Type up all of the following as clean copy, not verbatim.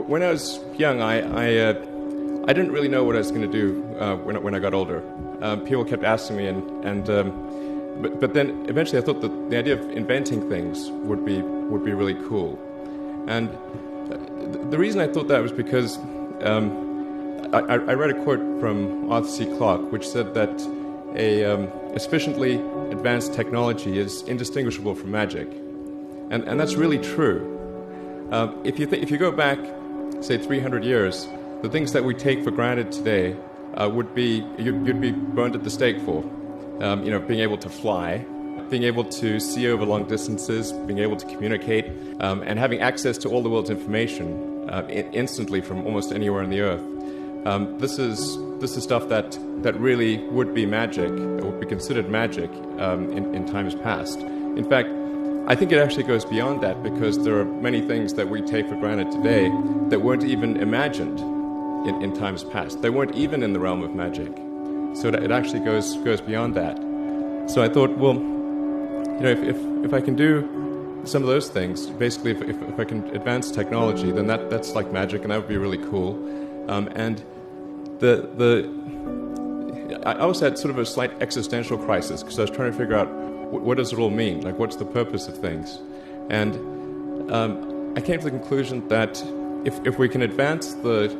When I was young, I didn't really know what I was going to do when I got older. People kept asking me, but then eventually I thought that the idea of inventing things would be really cool. And the reason I thought that was because I read a quote from Arthur C. Clarke, which said that a sufficiently advanced technology is indistinguishable from magic, and that's really true. If you go back, say 300 years, the things that we take for granted today would be you'd be burned at the stake for. Being able to fly, being able to see over long distances, being able to communicate, and having access to all the world's information instantly from almost anywhere on the earth. This is stuff that really would be magic, or would be considered magic in times past. In fact, I think it actually goes beyond that, because there are many things that we take for granted today that weren't even imagined in times past. They weren't even in the realm of magic. So it actually goes beyond that. So I thought, well, if I can do some of those things, basically if I can advance technology, then that's like magic, and that would be really cool. And I also had sort of a slight existential crisis, because I was trying to figure out what does it all mean? Like, what's the purpose of things? And I came to the conclusion that if we can advance the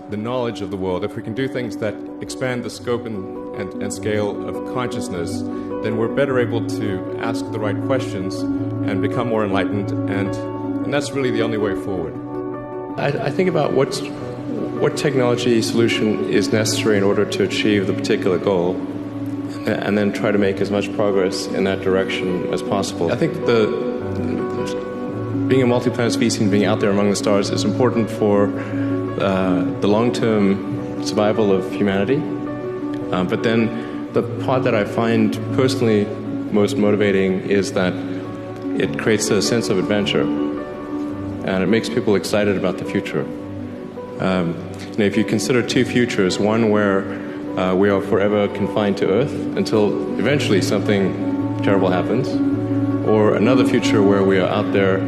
knowledge of the world, if we can do things that expand the scope and scale of consciousness, then we're better able to ask the right questions and become more enlightened, and that's really the only way forward. I think about what technology solution is necessary in order to achieve the particular goal, and then try to make as much progress in that direction as possible. I think being a multi-planet species and being out there among the stars is important for the long-term survival of humanity. But then the part that I find personally most motivating is that it creates a sense of adventure, and it makes people excited about the future. If you consider two futures, one where we are forever confined to Earth until eventually something terrible happens, or another future where we are out there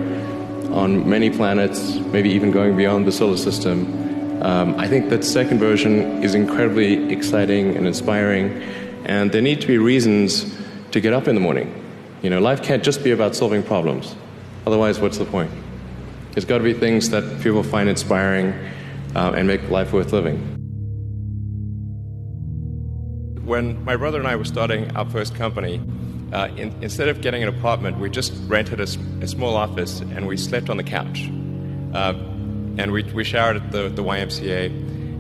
on many planets, maybe even going beyond the solar system. I think that second version is incredibly exciting and inspiring, and there need to be reasons to get up in the morning. Life can't just be about solving problems. Otherwise, what's the point? There's got to be things that people find inspiring and make life worth living. When my brother and I were starting our first company, instead of getting an apartment, we just rented a small office, and we slept on the couch. And we showered at the YMCA,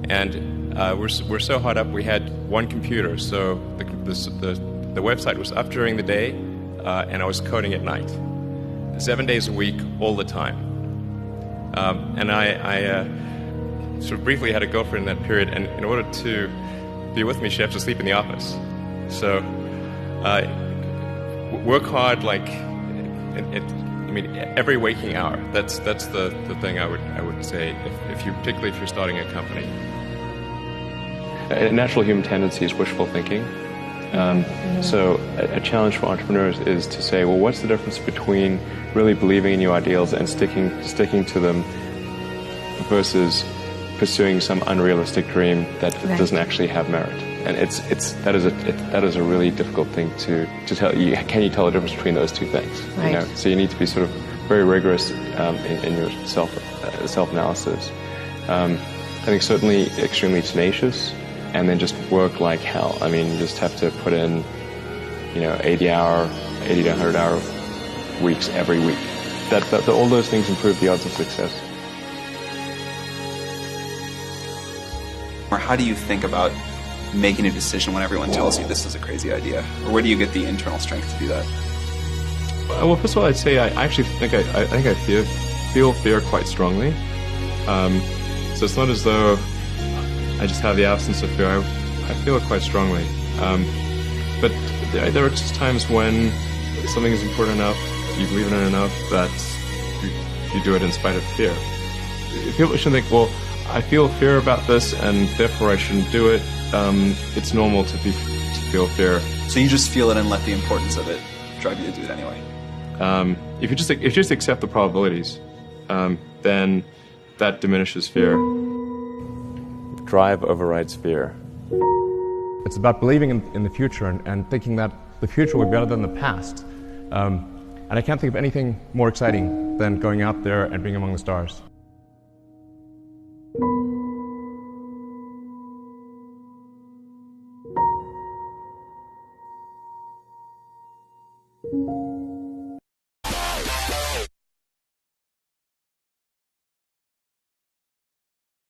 and we're so hot up we had one computer, so the website was up during the day, and I was coding at night, 7 days a week, all the time. And I sort of briefly had a girlfriend in that period, and in order to be with me, she had to sleep in the office. So work hard, like every waking hour. That's the thing I would say, particularly if you're starting a company. A natural human tendency is wishful thinking. So a challenge for entrepreneurs is to say, well, what's the difference between really believing in your ideals and sticking to them versus pursuing some unrealistic dream that doesn't actually have merit? And that is a really difficult thing to tell. Can you tell the difference between those two things? Right. So you need to be sort of very rigorous in your self-analysis. I think certainly extremely tenacious, and then just work like hell. I mean, you just have to put in 80 to 100 hour weeks every week. That all those things improve the odds of success. Or how do you think about making a decision when everyone tells you this is a crazy idea? Or where do you get the internal strength to do that? Well, first of all, I'd say I actually think I feel fear quite strongly. So it's not as though I just have the absence of fear. I feel it quite strongly. But there are just times when something is important enough, you believe in it enough, that you do it in spite of fear. People shouldn't think, well, I feel fear about this, and therefore I shouldn't do it. It's normal to feel fear. So you just feel it and let the importance of it drive you to do it anyway? If you just accept the probabilities, then That diminishes fear. Drive overrides fear. It's about believing in the future and thinking that the future will be better than the past. And I can't think of anything more exciting than going out there and being among the stars.